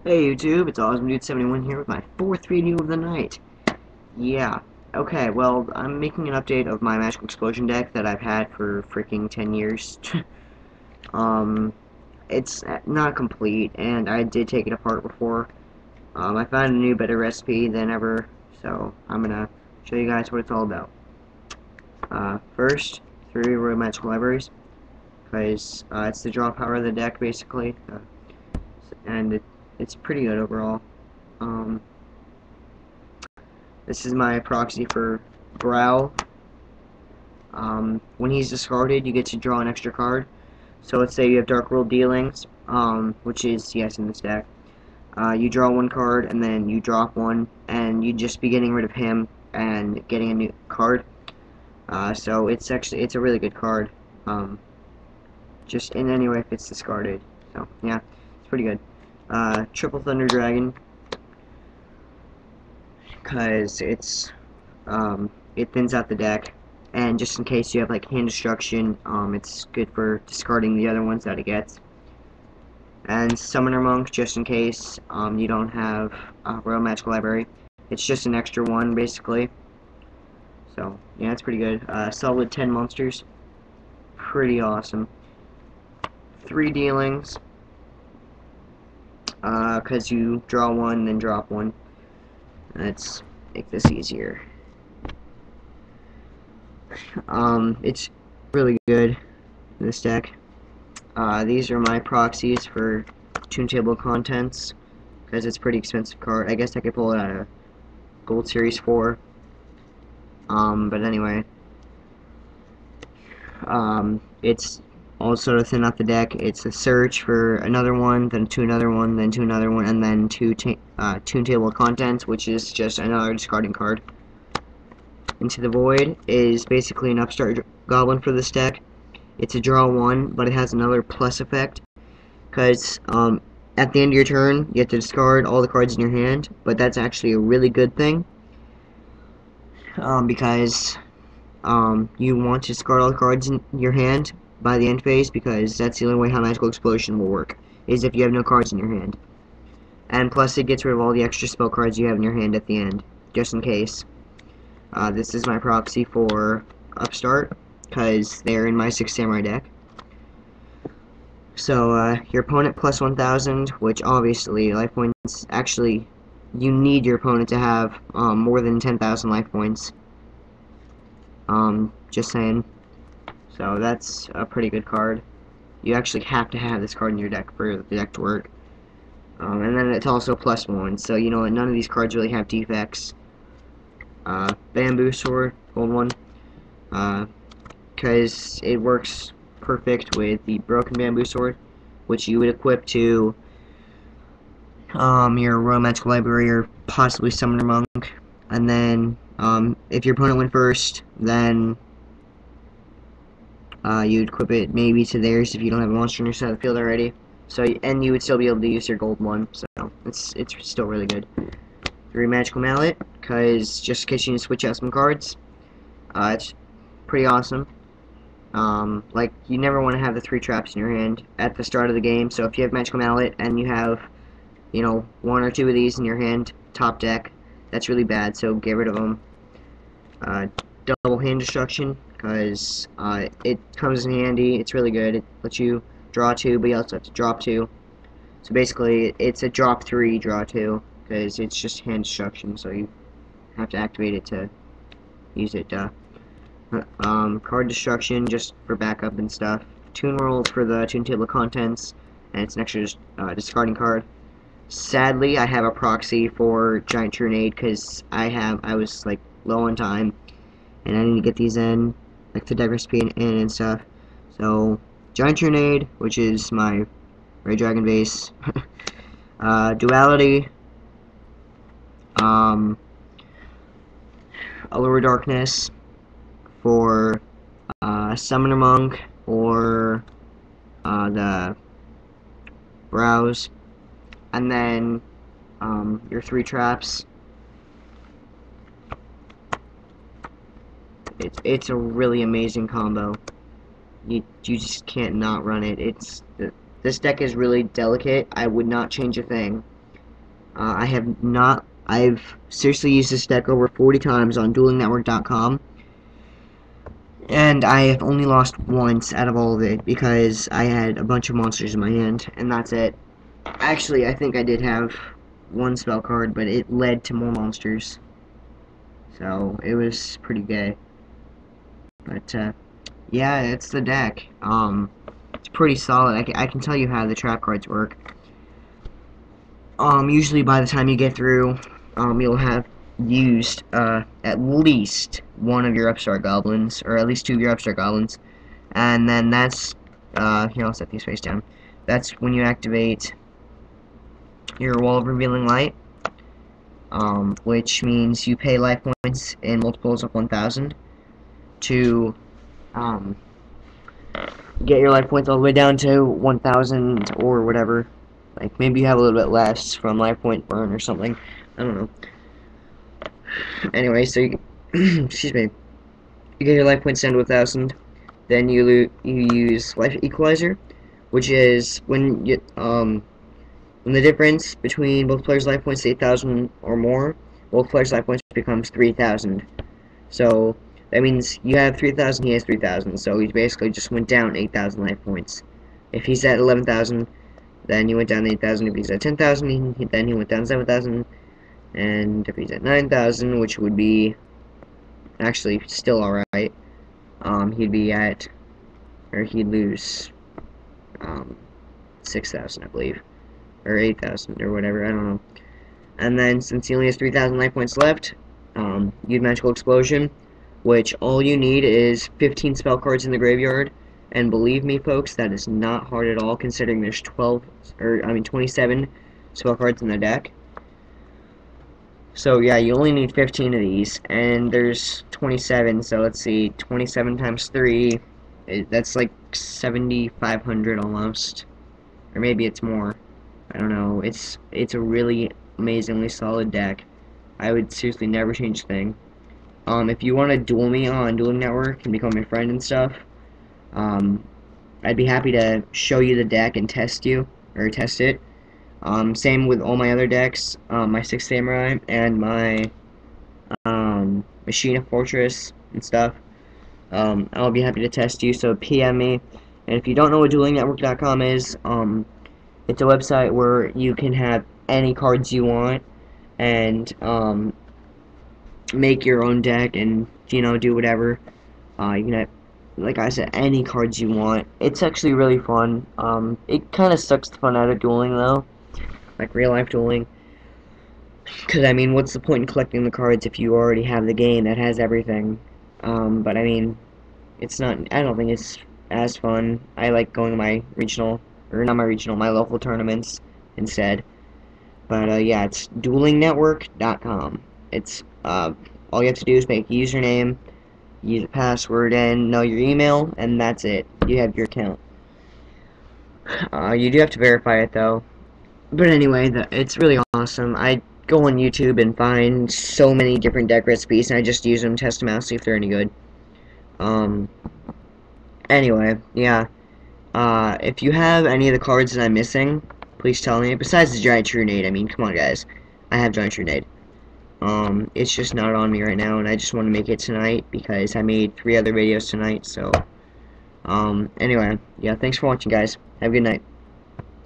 Hey YouTube, it's AwesomeDude71 here with my fourth review of the night. Yeah, okay, well, I'm making an update of my Magical Explosion deck that I've had for freaking 10 years. um, it's not complete, and I did take it apart before. I found a new, better recipe than ever, so I'm gonna show you guys what it's all about. First, 3 Royal Magical Libraries, because it's the draw power of the deck, basically, and it's pretty good overall. Um, This is my proxy for Growl. When he's discarded, you get to draw an extra card. So let's say you have Dark World Dealings, which is, yes, in this deck. You draw one card, and then you drop one, and you'd just be getting rid of him and getting a new card. So it's a really good card. Just in any way if it's discarded. So, yeah, it's pretty good. Triple Thunder Dragon, because it thins out the deck, and just in case you have like hand destruction, it's good for discarding the other ones that it gets. And Summoner Monk, just in case you don't have Royal Magical Library. It's just an extra one, basically. So, yeah, it's pretty good. Solid 10 monsters. Pretty awesome. 3 dealings, because you draw one, then drop one. Let's make this easier. It's really good, this deck. These are my proxies for Toon Contents, because it's a pretty expensive card. I guess I could pull it out of Gold Series 4. But anyway. It's also to thin out the deck. It's a search for another one, then to another one, then to another one, and then to Toon Table Contents, which is just another discarding card. Into the Void is basically an upstart goblin for this deck. It's a draw one, but it has another plus effect, because at the end of your turn, you have to discard all the cards in your hand, but that's actually a really good thing, because you want to discard all the cards in your hand by the end phase, because that's the only way how Magical Explosion will work, is if you have no cards in your hand. And plus it gets rid of all the extra spell cards you have in your hand at the end, just in case. This is my proxy for Upstart, because they're in my 6 Samurai deck. So, your opponent plus 1,000, which obviously, life points, actually, you need your opponent to have more than 10,000 life points. Just saying. So that's a pretty good card. You actually have to have this card in your deck for the deck to work. And then it's also plus 1, so you know none of these cards really have defects. Bamboo Sword, gold one, because it works perfect with the Broken Bamboo Sword, which you would equip to your Royal Magical Library or possibly Summoner Monk. And then if your opponent went first, then you'd equip it maybe to theirs if you don't have a monster in your side of the field already. So, and you would still be able to use your gold one, so it's still really good. 3 Magical Mallet, because just in case you need to switch out some cards, it's pretty awesome. Like, you never want to have the 3 traps in your hand at the start of the game, so if you have Magical Mallet and you have, you know, 1 or 2 of these in your hand, top deck, that's really bad, so get rid of them. Double Hand Destruction, because it comes in handy. It's really good. It lets you draw 2, but you also have to drop 2. So basically, it's a drop 3, draw 2, because it's just hand destruction, so you have to activate it to use it. Card destruction, just for backup and stuff. Toon World for the Toon Table of Contents, and it's an extra discarding card. Sadly, I have a proxy for Giant Trinade, because I was like low on time, and I need to get these in, like the deck recipe and stuff. So, Giant Trinade, which is my Red Dragon base. Duality. Allure Darkness for Summoner Monk or the Browse. And then your 3 traps. It's a really amazing combo. You just can't not run it. This deck is really delicate. I would not change a thing. I've seriously used this deck over 40 times on duelingnetwork.com, and I have only lost once out of all of it because I had a bunch of monsters in my hand, and that's it. Actually, I think I did have one spell card, but it led to more monsters, so it was pretty gay. But yeah, it's the deck. It's pretty solid. I can tell you how the trap cards work. Usually by the time you get through, you'll have used at least one of your upstart goblins, or at least two of your upstart goblins, and then that's here, I'll set these face down. That's when you activate your Wall of Revealing Light, which means you pay life points in multiples of 1,000 to get your life points all the way down to 1,000 or whatever. Like, maybe you have a little bit less from life point burn or something. I don't know. Anyway, so you, excuse me. You get your life points down to 1,000. Then you use Life Equalizer, which is when the difference between both players' life points is 8,000 or more, both players' life points becomes 3,000. So that means you have 3,000, he has 3,000. So he basically just went down 8,000 life points. If he's at 11,000. Then he went down 8,000. If he's at 10,000, then he went down 7,000. And if he's at 9,000, which would be actually still alright, he'd be at, or he'd lose 6,000, I believe, or 8,000, or whatever, I don't know. And then since he only has 3,000 life points left, you'd Magical Explosion, which all you need is 15 spell cards in the graveyard. And believe me, folks, that is not hard at all, considering there's 27 spell cards in the deck. So yeah, you only need 15 of these, and there's 27. So let's see, 27 times 3, that's like 7,500 almost, or maybe it's more. I don't know. It's a really amazingly solid deck. I would seriously never change a thing. If you want to duel me on Dueling Network and become my friend and stuff, I'd be happy to show you the deck and test it. Same with all my other decks, my Sixth Samurai and my Machina Fortress and stuff. I'll be happy to test you, so PM me. And if you don't know what duelingnetwork.com is, it's a website where you can have any cards you want and make your own deck and, you know, do whatever. You can have, like I said, any cards you want. It's actually really fun. It kind of sucks the fun out of dueling, though, like real life dueling. Because, I mean, what's the point in collecting the cards if you already have the game that has everything? But I mean, it's not, I don't think it's as fun. I like going to my regional, or not my regional, my local tournaments instead. But yeah, it's duelingnetwork.com. It's, all you have to do is make a username, use a password, and know your email, and that's it. You have your account. You do have to verify it, though. But anyway, it's really awesome. I go on YouTube and find so many different deck recipes, and I just use them, test them out, see if they're any good. Anyway, yeah. If you have any of the cards that I'm missing, please tell me. Besides the Giant Trunade, I mean, come on, guys. I have Giant Trunade. It's just not on me right now, and I just want to make it tonight because I made 3 other videos tonight, so, anyway, yeah, thanks for watching, guys. Have a good night.